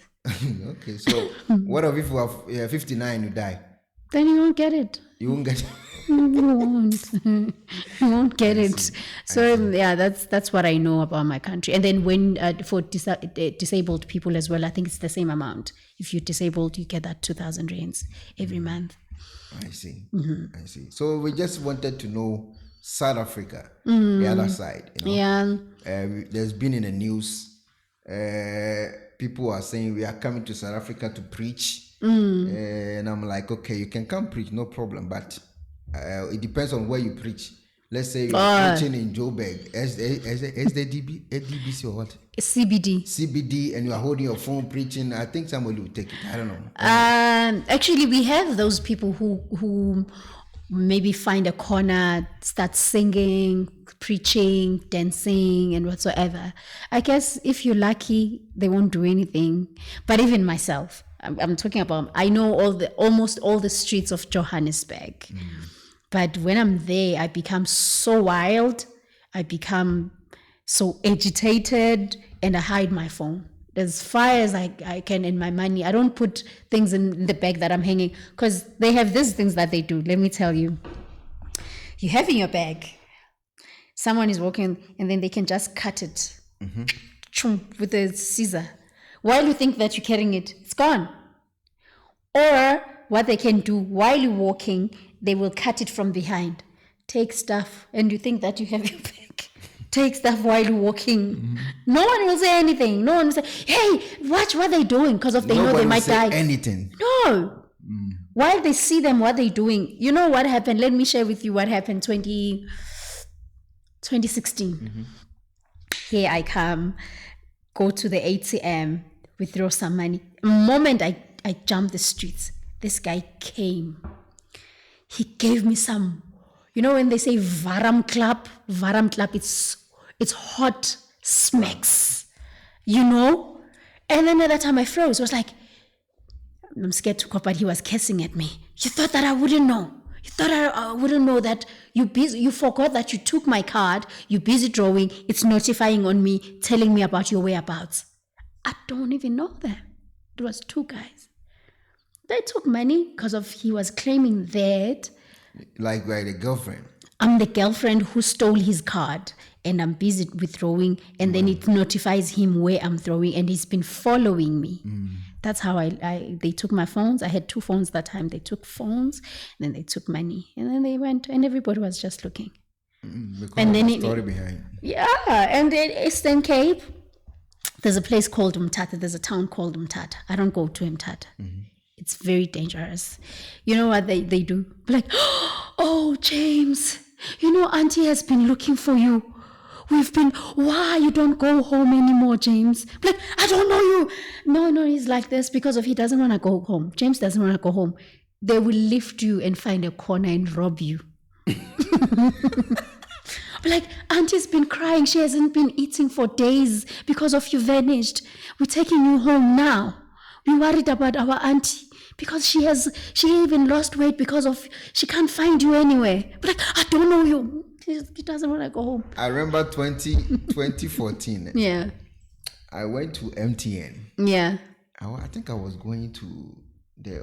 [SPEAKER 2] Okay, so what if you are 59, you die?
[SPEAKER 1] Then you won't get it.
[SPEAKER 2] You won't get it.
[SPEAKER 1] You won't. You won't get it. So yeah, that's what I know about my country. And then when for disabled people as well, I think it's the same amount. If you're disabled, you get that 2,000 rands every month.
[SPEAKER 2] I see. I see. So we just wanted to know South Africa, the other side. You know? Yeah. There's been in the news. People are saying we are coming to South Africa to preach. And I'm like, okay, you can come preach, no problem. But it depends on where you preach. Let's say you're preaching in Joburg, SDBC or what? CBD, and you are holding your phone preaching. I think somebody will take it. I don't know.
[SPEAKER 1] Actually, we have those people who maybe find a corner, start singing, preaching, dancing, and whatsoever. I guess if you're lucky, they won't do anything. But even myself, I'm talking about, I know almost all the streets of Johannesburg. But when I'm there, I become so wild, I become so agitated, and I hide my phone. As far as I can in my money. I don't put things in the bag that I'm hanging, because they have these things that they do. Let me tell you. You have in your bag, someone is walking, and then they can just cut it with a scissor. While you think that you're carrying it, it's gone. Or what they can do, while you're walking, they will cut it from behind. Take stuff, and you think that you have your bag. take stuff while walking. No one will say anything. No one will say, hey, watch what they're doing, because they know they might die.
[SPEAKER 2] Anything.
[SPEAKER 1] No. While they see them, what they're doing. You know what happened? Let me share with you what happened 2016. Here I come, go to the ATM, withdraw some money. The moment I jumped the streets, this guy came. He gave me some, you know when they say varam clap, it's hot smacks, you know? And then at that time I froze. I was like, I'm scared to cop, but he was cursing at me. You thought that I wouldn't know. You thought I wouldn't know that you forgot that you took my card, you're busy drawing, it's notifying on me, telling me about your whereabouts. I don't even know them. It was 2 guys. They took money because he was claiming that.
[SPEAKER 2] Like the girlfriend?
[SPEAKER 1] I'm the girlfriend who stole his card and I'm busy withdrawing, and then it notifies him where I'm throwing, and he's been following me. That's how they took my phones. I had 2 phones that time. They took phones, and then they took money, and then they went, and everybody was just looking.
[SPEAKER 2] And then the story behind.
[SPEAKER 1] Yeah, and in Eastern Cape, there's a place called Umtata. There's a town called Umtata. I don't go to Umtata. It's very dangerous. You know what they do? Like, oh, James, you know, Auntie has been looking for you. Why you don't go home anymore, James? Like, I don't know you. No, he's like this because he doesn't want to go home. James doesn't want to go home. They will lift you and find a corner and rob you. Like, Auntie's been crying. She hasn't been eating for days because of you vanished. We're taking you home now. We're worried about our auntie because she even lost weight because she can't find you anywhere. But like, I don't know you. He doesn't want to go home.
[SPEAKER 2] I remember 2014.
[SPEAKER 1] Yeah.
[SPEAKER 2] I went to MTN.
[SPEAKER 1] Yeah.
[SPEAKER 2] I think I was going to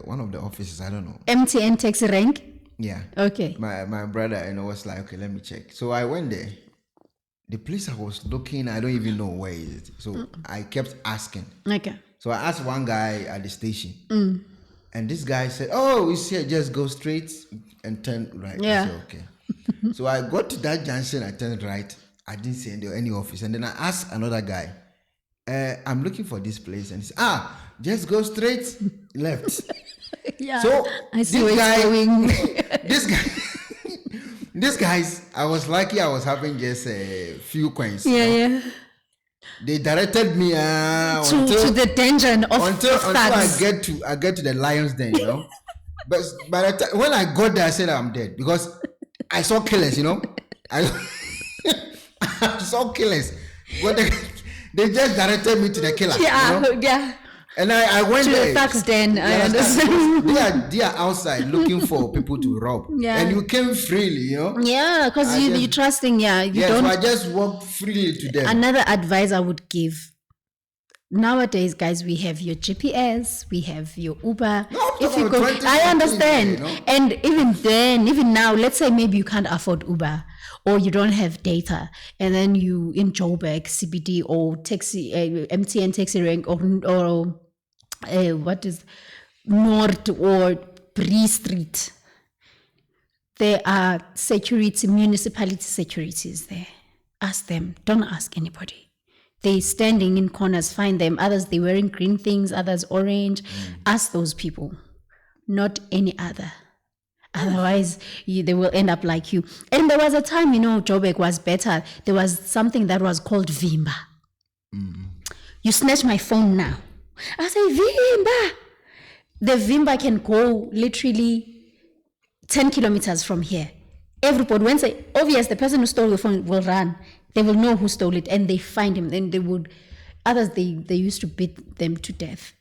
[SPEAKER 2] one of the offices. I don't know.
[SPEAKER 1] MTN takes a rank?
[SPEAKER 2] Yeah.
[SPEAKER 1] Okay.
[SPEAKER 2] My brother, was like, okay, let me check. So I went there. The place I was looking, I don't even know where is it. So I kept asking.
[SPEAKER 1] Okay.
[SPEAKER 2] So I asked one guy at the station. And this guy said, oh, it's here, just go straight and turn right.
[SPEAKER 1] Yeah.
[SPEAKER 2] I said, okay. So I got to that junction, I turned right. I didn't see any office. And then I asked another guy, I'm looking for this place. And he said, just go straight left.
[SPEAKER 1] Yeah.
[SPEAKER 2] So
[SPEAKER 1] I see where it's going.
[SPEAKER 2] This guys, I was lucky I was having just a few coins.
[SPEAKER 1] Yeah.
[SPEAKER 2] They directed me
[SPEAKER 1] to the dungeon
[SPEAKER 2] until I get to the lion's den, you know. But by the time when I got there, I said I'm dead because I saw killers, you know. I saw killers, but they just directed me to the killer.
[SPEAKER 1] Yeah,
[SPEAKER 2] you know?
[SPEAKER 1] Yeah.
[SPEAKER 2] And I went
[SPEAKER 1] to
[SPEAKER 2] there.
[SPEAKER 1] The thugs den. I understand.
[SPEAKER 2] They are outside looking for people to rob.
[SPEAKER 1] Yeah.
[SPEAKER 2] And you came freely, you know.
[SPEAKER 1] Yeah, because you're trusting. Yeah, you don't.
[SPEAKER 2] So I just walked freely to them.
[SPEAKER 1] Another advice I would give. Nowadays, guys, we have your GPS, we have your Uber.
[SPEAKER 2] No,
[SPEAKER 1] if you go, I understand. You know? And even now, let's say maybe you can't afford Uber or you don't have data, and then you in Joburg, CBD or taxi, MTN taxi rank or what is North or Bree Street. There are municipality securities there. Ask them. Don't ask anybody. They standing in corners, find them. Others, they wearing green things, others orange. Ask those people, not any other. Otherwise, they will end up like you. And there was a time, Joburg was better. There was something that was called Vimba. You snatch my phone now. I say, Vimba. The Vimba can go literally 10 kilometers from here. Everybody, when say, obvious, the person who stole the phone will run. They will know who stole it and they find him. Then others used to beat them to death.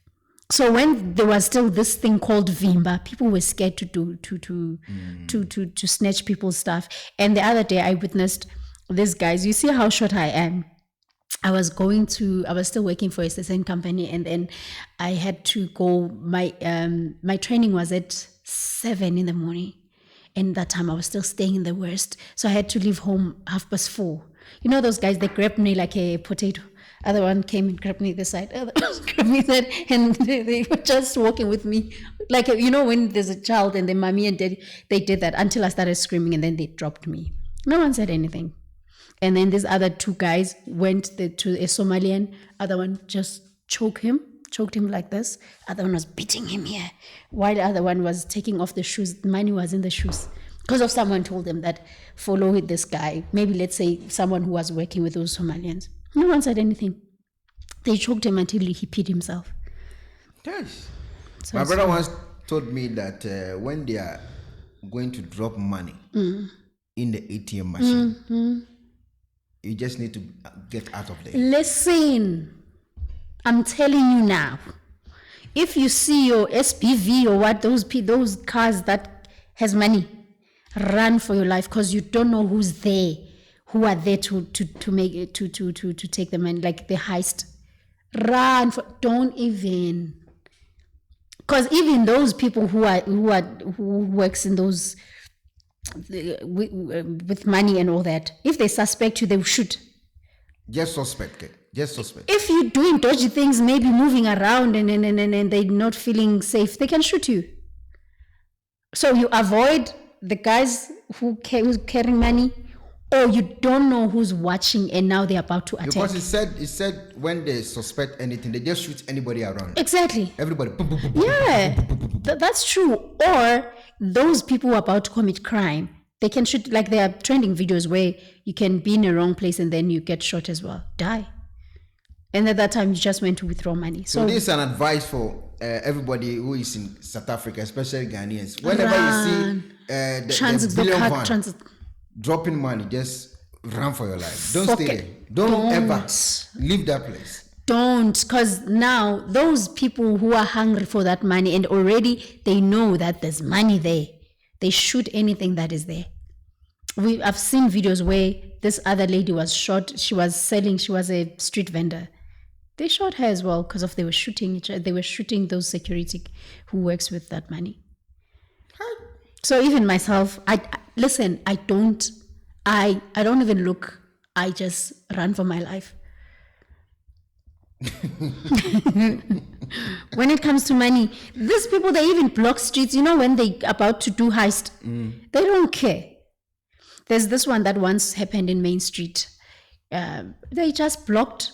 [SPEAKER 1] So when there was still this thing called Vimba, people were scared to snatch people's stuff. And the other day I witnessed these guys. You see how short I am. I was still working for a certain company, and then I had to go. My training was at 7 a.m. And that time I was still staying in the West. So I had to leave home 4:30. You know those guys, they grabbed me like a potato. Other one came and grabbed me this side, other one grabbed me that, and they were just walking with me. Like, when there's a child and then mommy and daddy, they did that until I started screaming and then they dropped me. No one said anything. And then these other two guys went to a Somalian. Other one just choked him like this. Other one was beating him here. While the other one was taking off the shoes. Money was in the shoes. Because of someone told them that follow this guy. Maybe let's say someone who was working with those Somalians. No one said anything. They choked him until he peed himself.
[SPEAKER 2] Yes. So my brother once told me that when they are going to drop money in the ATM machine, you just need to get out of there.
[SPEAKER 1] Listen, I'm telling you now. If you see your SPV or what, those cars that has money, run for your life, because you don't know who are there to make it to take the money, like the heist. Don't even, because even those people who works in those with money and all that, if they suspect you, they will shoot.
[SPEAKER 2] Just suspect.
[SPEAKER 1] If you're doing dodgy things, maybe moving around and they're not feeling safe, they can shoot you. So you avoid the guys who's carrying money, or you don't know who's watching and now they're about to attack.
[SPEAKER 2] Because it said when they suspect anything, they just shoot anybody around.
[SPEAKER 1] Exactly.
[SPEAKER 2] Everybody.
[SPEAKER 1] Yeah, that's true. Or those people who are about to commit crime, they can shoot, like there are trending videos where you can be in a wrong place and then you get shot as well, die. And at that time, you just went to withdraw money.
[SPEAKER 2] So this is an advice for everybody who is in South Africa, especially Ghanaians. Whenever you see the billion van dropping money, just run for your life. Don't stay there. Don't ever leave that place.
[SPEAKER 1] Don't, because now those people who are hungry for that money and already they know that there's money there, they shoot anything that is there. I've seen videos where this other lady was shot. She was a street vendor. They shot her as well because they were shooting each other. They were shooting those security who works with that money. So even myself, I don't even look. I just run for my life. When it comes to money, these people, they even block streets. You know, when they about to do heist, they don't care. There's this one that once happened in Main Street. They just blocked,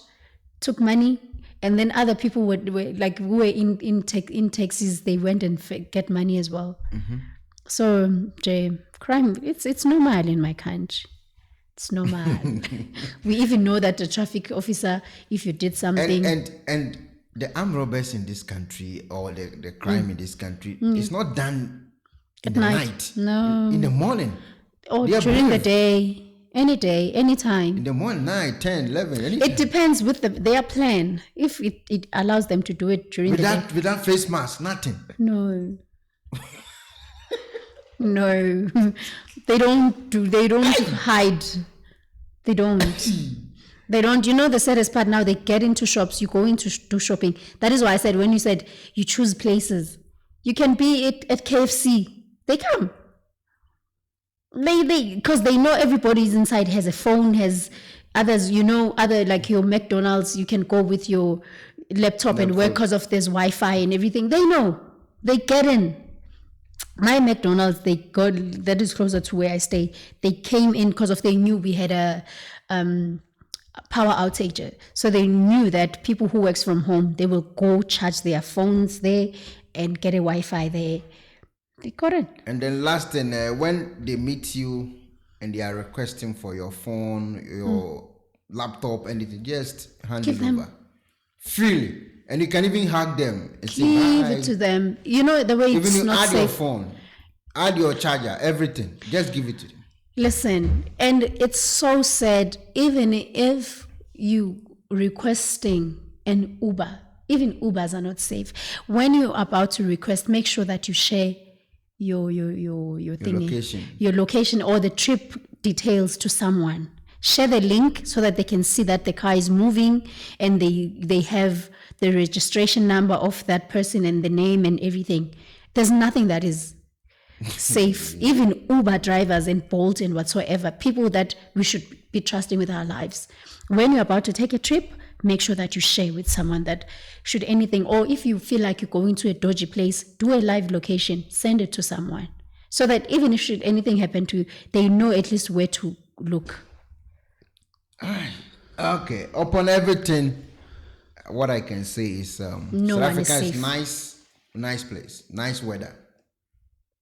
[SPEAKER 1] took money, and then other people were in taxis. They went and get money as well. Mm-hmm. So, crime, it's normal in my country. It's normal. We even know that the traffic officer, if you did something,
[SPEAKER 2] and the armed robbers in this country or the crime in this country is not done in the night. No, in the morning.
[SPEAKER 1] Or during the day, any day, anytime.
[SPEAKER 2] In the morning, 9, 10, 11, anytime.
[SPEAKER 1] It depends with their plan. If it allows them to do it during the day.
[SPEAKER 2] Without face mask, nothing.
[SPEAKER 1] No. No. They don't hide. They don't. You know the saddest part now, they get into shops, you go into do shopping. That is why I said, when you said you choose places, you can be at KFC. They come. Because they know everybody's inside, has a phone, has others, other like your McDonald's, you can go with your laptop and work because of this Wi-Fi and everything. They know. They get in. My McDonald's, that is closer to where I stay. They came in because they knew we had a power outage. So they knew that people who works from home, they will go charge their phones there and get a Wi-Fi there. They got it.
[SPEAKER 2] And then last thing, when they meet you and they are requesting for your phone, your laptop, anything, just hand it over freely. And you can even hug them and say hi.
[SPEAKER 1] Give it to them. You know, the way it's not safe.
[SPEAKER 2] Even add your phone, add your charger, everything. Just give it to them.
[SPEAKER 1] Listen, and it's so sad, even if you requesting an Uber, even Ubers are not safe. When you're about to request, make sure that you share your location or the trip details to someone. Share the link so that they can see that the car is moving and they have the registration number of that person and the name and everything. There's nothing that is safe. Even Uber drivers and Bolt and whatsoever, people that we should be trusting with our lives. When you're about to take a trip, make sure that you share with someone that should anything, or if you feel like you're going to a dodgy place, do a live location, send it to someone. So that even if should anything happen to you, they know at least where to look.
[SPEAKER 2] Okay. Upon everything, what I can say is
[SPEAKER 1] no
[SPEAKER 2] South
[SPEAKER 1] one is
[SPEAKER 2] Africa
[SPEAKER 1] safe.
[SPEAKER 2] is nice place, nice weather.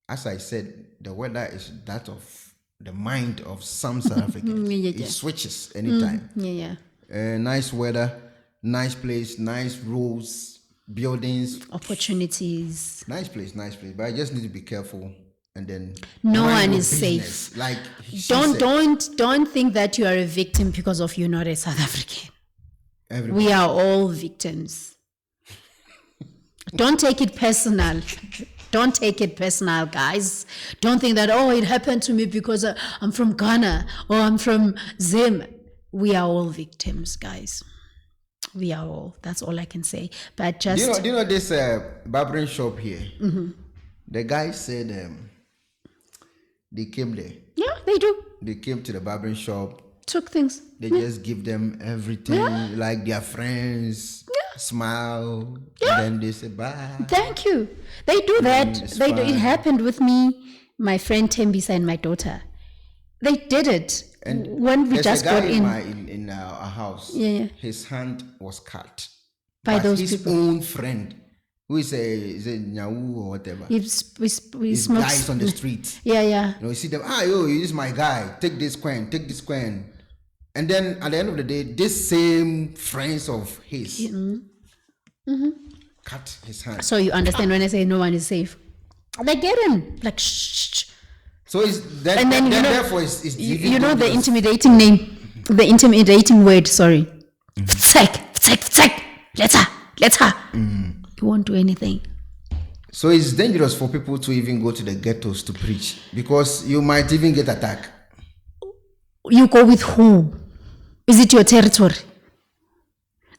[SPEAKER 2] As I said, the weather is that of the mind of some South Africans. It switches anytime. Nice weather, nice place, nice roads, buildings,
[SPEAKER 1] opportunities.
[SPEAKER 2] Nice place. But I just need to be careful, and then
[SPEAKER 1] no one is
[SPEAKER 2] business.
[SPEAKER 1] safe.
[SPEAKER 2] Like
[SPEAKER 1] don't think that you are a victim because of you're not a South African.
[SPEAKER 2] Everybody.
[SPEAKER 1] We are all victims. Don't take it personal. Don't take it personal, guys. Don't think that, it happened to me because I'm from Ghana or I'm from Zim. We are all victims, guys. We are all. That's all I can say. But just...
[SPEAKER 2] Do you know this barbering shop here? Mm-hmm. The guy said they came there.
[SPEAKER 1] Yeah, they do.
[SPEAKER 2] They came to the barbering shop.
[SPEAKER 1] Took things.
[SPEAKER 2] They just give them everything, like their friends. Smile, and then they say bye.
[SPEAKER 1] Thank you. They do that. It happened with me, my friend Tembisa, and my daughter. They did it when we just got in.
[SPEAKER 2] In our house.
[SPEAKER 1] Yeah.
[SPEAKER 2] His hand was cut
[SPEAKER 1] by those
[SPEAKER 2] his
[SPEAKER 1] people.
[SPEAKER 2] own friend, who is a Nyawu or whatever.
[SPEAKER 1] His
[SPEAKER 2] guys on the street.
[SPEAKER 1] Yeah.
[SPEAKER 2] You see them. This is my guy. Take this coin. And then at the end of the day, this same friends of his cut his hand.
[SPEAKER 1] So you understand when I say no one is safe? They get him like shh.
[SPEAKER 2] So therefore it's
[SPEAKER 1] the intimidating name, the intimidating word. Sorry, let her. You won't do anything.
[SPEAKER 2] So it's dangerous for people to even go to the ghettos to preach because you might even get attacked.
[SPEAKER 1] You go with who? Is it your territory?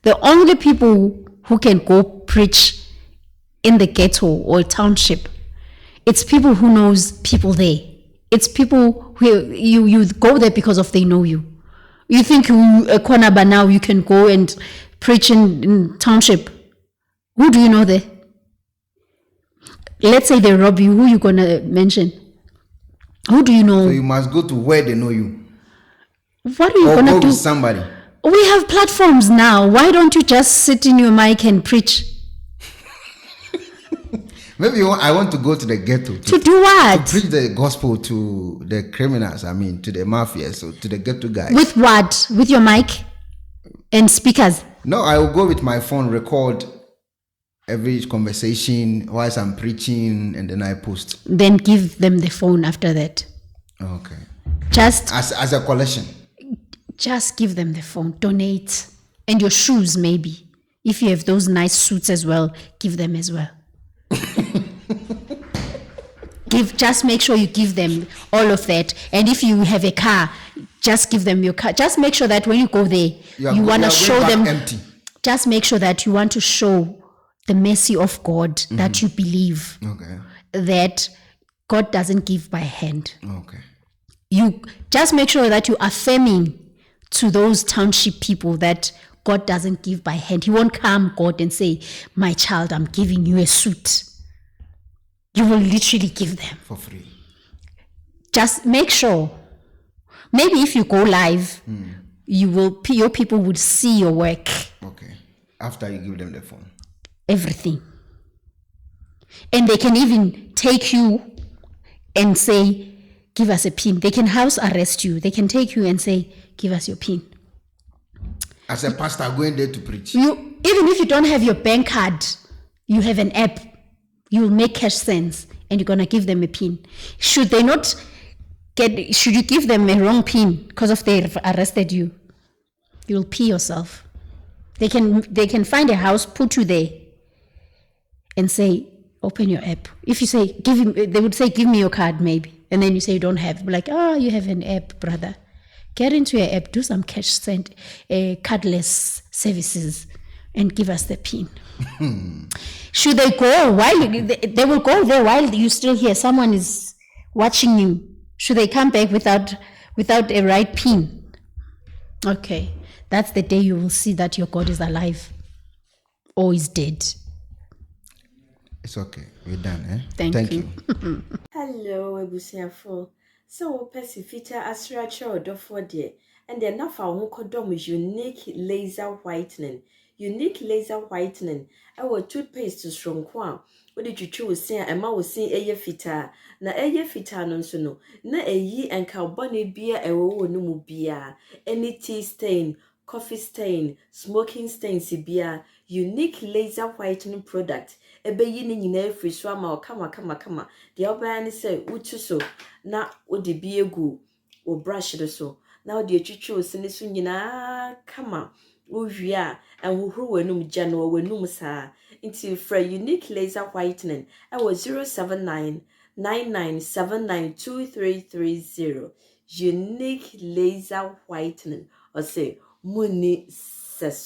[SPEAKER 1] The only people who can go preach in the ghetto or township, it's people who knows people there. It's people who you go there because of they know you. You think Ekuonaba now you can go and preach in township. Who do you know there? Let's say they rob you. Who you gonna mention? Who do you know?
[SPEAKER 2] So you must go to where they know you.
[SPEAKER 1] What are you gonna do?
[SPEAKER 2] With somebody.
[SPEAKER 1] We have platforms now. Why don't you just sit in your mic and preach?
[SPEAKER 2] Maybe I want to go to the ghetto.
[SPEAKER 1] To do what?
[SPEAKER 2] To preach the gospel to the criminals, to the mafia, so to the ghetto guys.
[SPEAKER 1] With what? With your mic and speakers?
[SPEAKER 2] No, I will go with my phone, record every conversation whilst I'm preaching, and then I post.
[SPEAKER 1] Then give them the phone after that.
[SPEAKER 2] Okay.
[SPEAKER 1] Just
[SPEAKER 2] as a collection.
[SPEAKER 1] Just give them the phone. Donate. And your shoes, maybe. If you have those nice suits as well, give them as well. Just make sure you give them all of that. And if you have a car, just give them your car. Just make sure that when you go there, you want to show them
[SPEAKER 2] empty.
[SPEAKER 1] Just make sure that you want to show the mercy of God, that you believe.
[SPEAKER 2] Okay.
[SPEAKER 1] That God doesn't give by hand.
[SPEAKER 2] Okay.
[SPEAKER 1] You just make sure that you're affirming to those township people that God doesn't give by hand. He won't come God and say, my child, I'm giving you a suit. You will literally give them.
[SPEAKER 2] For free.
[SPEAKER 1] Just make sure. Maybe if you go live, your people would see your work.
[SPEAKER 2] Okay. After you give them the phone.
[SPEAKER 1] Everything. And they can even take you and say, give us a PIN. They can house arrest you. They can take you and say, give us your PIN.
[SPEAKER 2] As a pastor going there to preach.
[SPEAKER 1] Even if you don't have your bank card, you have an app. You will make cash sends and you're going to give them a PIN. Should you give them a wrong PIN because of they've arrested you? You'll pee yourself. They can find a house, put you there and say, open your app. If you say, they would say, give me your card maybe. And then you say you don't have. Like, you have an app, brother. Get into your app, do some cash send, cardless services, and give us the PIN. Should they go they will go there while you're still here? Someone is watching you. Should they come back without a right PIN? Okay, that's the day you will see that your God is alive or is dead.
[SPEAKER 2] It's okay. We're done,
[SPEAKER 1] Thank you.
[SPEAKER 4] Hello, Ebusiafo. So, Pesifita Asracha or Dofodie, and then nafa ho kodom unique laser whitening. Unique laser whitening. Our toothpaste stronko a wodi twitwi wo sin a ema wo sin eye fita na eye fita no nso no na eyi enka bone bia ewo wo no mu bia any tea stain, coffee stain, smoking stain bia unique laser whitening product ebeyi ni nyina free so ama kama de obaya ni say wutu so na wodi bi egu wo brush do so na wodi twitwi wo sin so nyina kama uwi a enhuhuru wenum gya no wenum saa into for unique laser whitening I was 07999792330 unique laser whitening or say muni ses